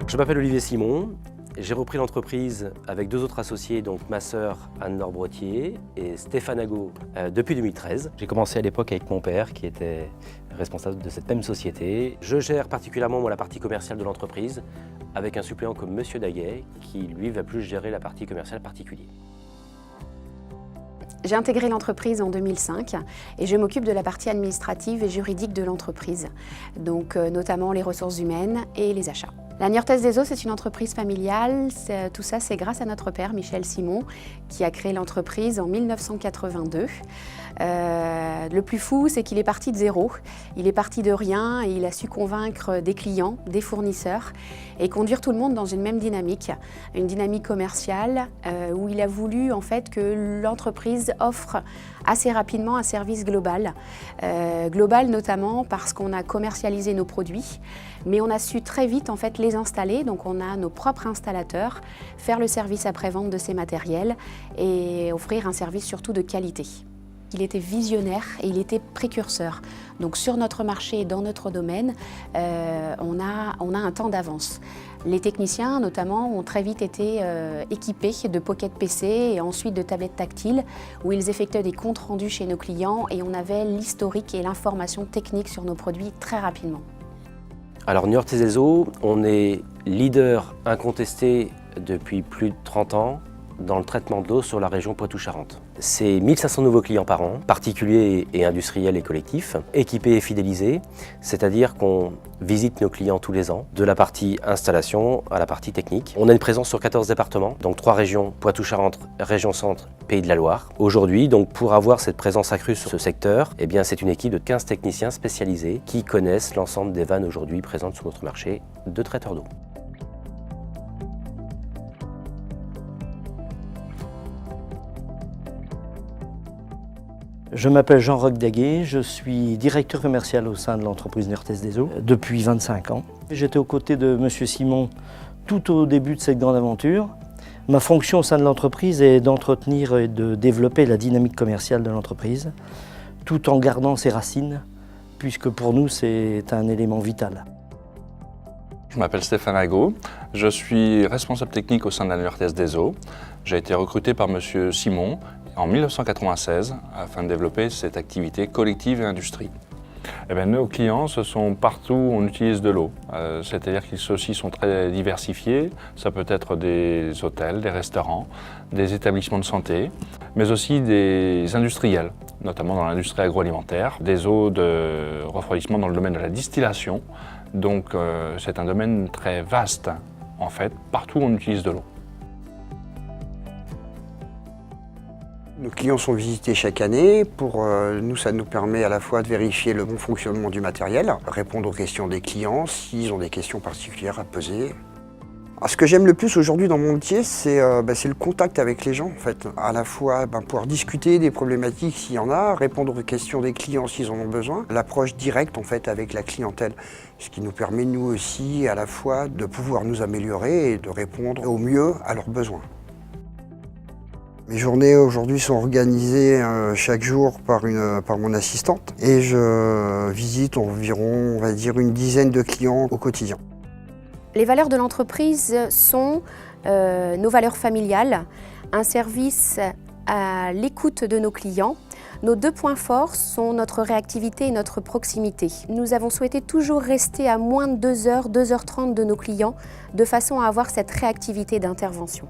Je m'appelle Olivier Simon, j'ai repris l'entreprise avec deux autres associés, donc ma sœur Anne-Laure Brottier et Stéphane Ago, depuis 2013. J'ai commencé à l'époque avec mon père qui était responsable de cette même société. Je gère particulièrement moi, la partie commerciale de l'entreprise avec un suppléant comme Monsieur Daguet qui lui va plus gérer la partie commerciale particulier. J'ai intégré l'entreprise en 2005 et je m'occupe de la partie administrative et juridique de l'entreprise, donc notamment les ressources humaines et les achats. La Niortaise des Eaux, c'est une entreprise familiale. Tout ça, c'est grâce à notre père, Michel Simon, qui a créé l'entreprise en 1982. Le plus fou, c'est qu'il est parti de zéro. Il est parti de rien et il a su convaincre des clients, des fournisseurs et conduire tout le monde dans une même dynamique, une dynamique commerciale où il a voulu en fait que l'entreprise offre assez rapidement un service global. Global notamment parce qu'on a commercialisé nos produits, mais on a su très vite en fait les installer, donc on a nos propres installateurs, faire le service après-vente de ces matériels et offrir un service surtout de qualité. Il était visionnaire et il était précurseur. Donc sur notre marché et dans notre domaine, on a un temps d'avance. Les techniciens notamment ont très vite été équipés de Pocket PC et ensuite de tablettes tactiles où ils effectuaient des comptes rendus chez nos clients et on avait l'historique et l'information technique sur nos produits très rapidement. Alors Niortaise des Eaux, on est leader incontesté depuis plus de 30 ans dans le traitement de l'eau sur la région Poitou-Charentes. C'est 1500 nouveaux clients par an, particuliers et industriels et collectifs, équipés et fidélisés, c'est-à-dire qu'on visite nos clients tous les ans, de la partie installation à la partie technique. On a une présence sur 14 départements, donc 3 régions, Poitou-Charentes, région Centre, Pays de la Loire. Aujourd'hui, donc pour avoir cette présence accrue sur ce secteur, eh bien, c'est une équipe de 15 techniciens spécialisés qui connaissent l'ensemble des vannes aujourd'hui présentes sur notre marché de traiteurs d'eau. Je m'appelle Jean-Roch Daguet, je suis directeur commercial au sein de l'entreprise Niortaise des Eaux depuis 25 ans. J'étais aux côtés de M. Simon tout au début de cette grande aventure. Ma fonction au sein de l'entreprise est d'entretenir et de développer la dynamique commerciale de l'entreprise, tout en gardant ses racines, puisque pour nous c'est un élément vital. Je m'appelle Stéphane Ago, je suis responsable technique au sein de la Niortaise des Eaux. J'ai été recruté par M. Simon en 1996 afin de développer cette activité collective et industrie. Nos clients, ce sont partout où on utilise de l'eau. C'est-à-dire qu'ils aussi sont très diversifiés. Ça peut être des hôtels, des restaurants, des établissements de santé, mais aussi des industriels, notamment dans l'industrie agroalimentaire, des eaux de refroidissement dans le domaine de la distillation. Donc c'est un domaine très vaste, en fait, partout où on utilise de l'eau. Nos clients sont visités chaque année. Pour nous, ça nous permet à la fois de vérifier le bon fonctionnement du matériel, répondre aux questions des clients s'ils ont des questions particulières à poser. Alors, ce que j'aime le plus aujourd'hui dans mon métier, c'est le contact avec les gens. En fait. À la fois pouvoir discuter des problématiques s'il y en a, répondre aux questions des clients s'ils en ont besoin, l'approche directe en fait, avec la clientèle, ce qui nous permet nous aussi à la fois de pouvoir nous améliorer et de répondre au mieux à leurs besoins. Mes journées aujourd'hui sont organisées chaque jour par mon assistante et je visite environ, on va dire, une dizaine de clients au quotidien. Les valeurs de l'entreprise sont nos valeurs familiales, un service à l'écoute de nos clients. Nos deux points forts sont notre réactivité et notre proximité. Nous avons souhaité toujours rester à moins de 2 heures, 2h30 de nos clients, de façon à avoir cette réactivité d'intervention.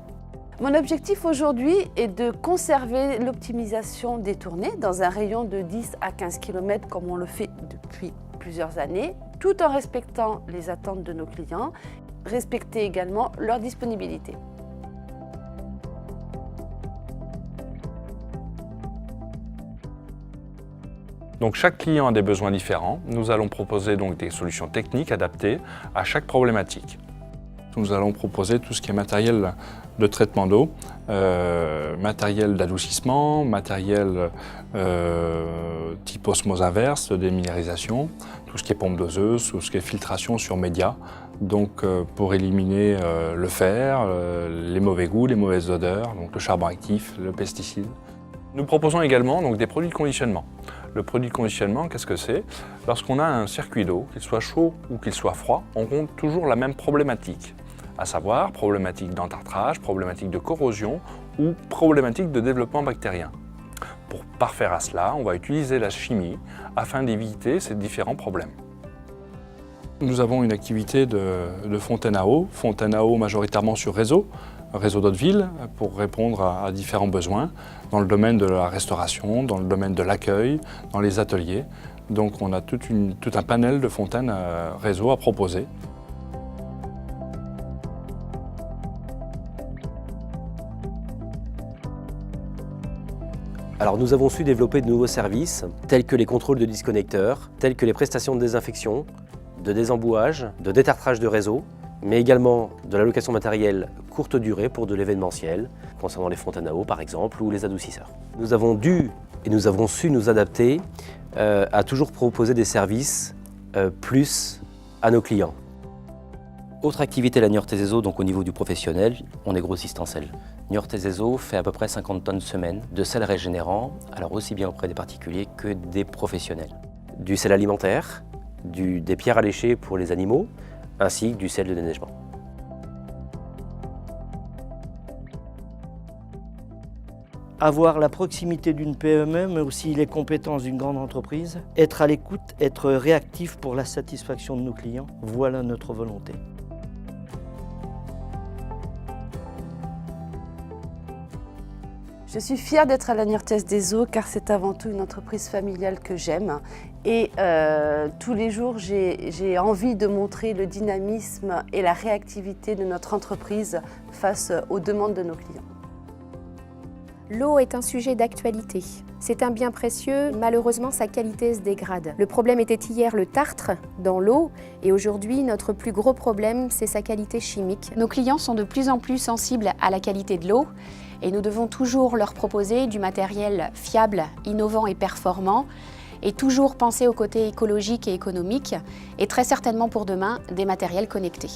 Mon objectif aujourd'hui est de conserver l'optimisation des tournées dans un rayon de 10 à 15 km comme on le fait depuis plusieurs années, tout en respectant les attentes de nos clients, respecter également leur disponibilité. Donc chaque client a des besoins différents. Nous allons proposer donc des solutions techniques adaptées à chaque problématique. Nous allons proposer tout ce qui est matériel de traitement d'eau, matériel d'adoucissement, matériel type osmose inverse, de déminéralisation, tout ce qui est pompe doseuse, tout ce qui est filtration sur média, donc pour éliminer le fer, les mauvais goûts, les mauvaises odeurs, donc le charbon actif, le pesticide. Nous proposons également donc, des produits de conditionnement. Le produit de conditionnement, qu'est-ce que c'est? Lorsqu'on a un circuit d'eau, qu'il soit chaud ou qu'il soit froid, on rencontre toujours la même problématique. à savoir problématique d'entartrage, problématique de corrosion ou problématique de développement bactérien. Pour parfaire à cela, on va utiliser la chimie afin d'éviter ces différents problèmes. Nous avons une activité de fontaine à eau majoritairement sur réseau d'Hauteville, pour répondre à différents besoins dans le domaine de la restauration, dans le domaine de l'accueil, dans les ateliers. Donc on a tout un panel de fontaines réseau à proposer. Alors nous avons su développer de nouveaux services, tels que les contrôles de disconnecteurs, tels que les prestations de désinfection, de désembouage, de détartrage de réseau, mais également de la location matérielle courte durée pour de l'événementiel, concernant les fontaines à eau par exemple, ou les adoucisseurs. Nous avons dû et nous avons su nous adapter à toujours proposer des services plus à nos clients. Autre activité, la Niortaise des Eaux, donc au niveau du professionnel, on est grossiste en sel. Niortaise des Eaux fait à peu près 50 tonnes semaine de sel régénérant, alors aussi bien auprès des particuliers que des professionnels. Du sel alimentaire, des pierres à lécher pour les animaux, ainsi que du sel de déneigement. Avoir la proximité d'une PME, mais aussi les compétences d'une grande entreprise, être à l'écoute, être réactif pour la satisfaction de nos clients, voilà notre volonté. Je suis fière d'être à la Niortaise des Eaux car c'est avant tout une entreprise familiale que j'aime. Et tous les jours, j'ai envie de montrer le dynamisme et la réactivité de notre entreprise face aux demandes de nos clients. L'eau est un sujet d'actualité. C'est un bien précieux, malheureusement sa qualité se dégrade. Le problème était hier le tartre dans l'eau et aujourd'hui notre plus gros problème c'est sa qualité chimique. Nos clients sont de plus en plus sensibles à la qualité de l'eau et nous devons toujours leur proposer du matériel fiable, innovant et performant et toujours penser au côté écologique et économique et très certainement pour demain des matériels connectés.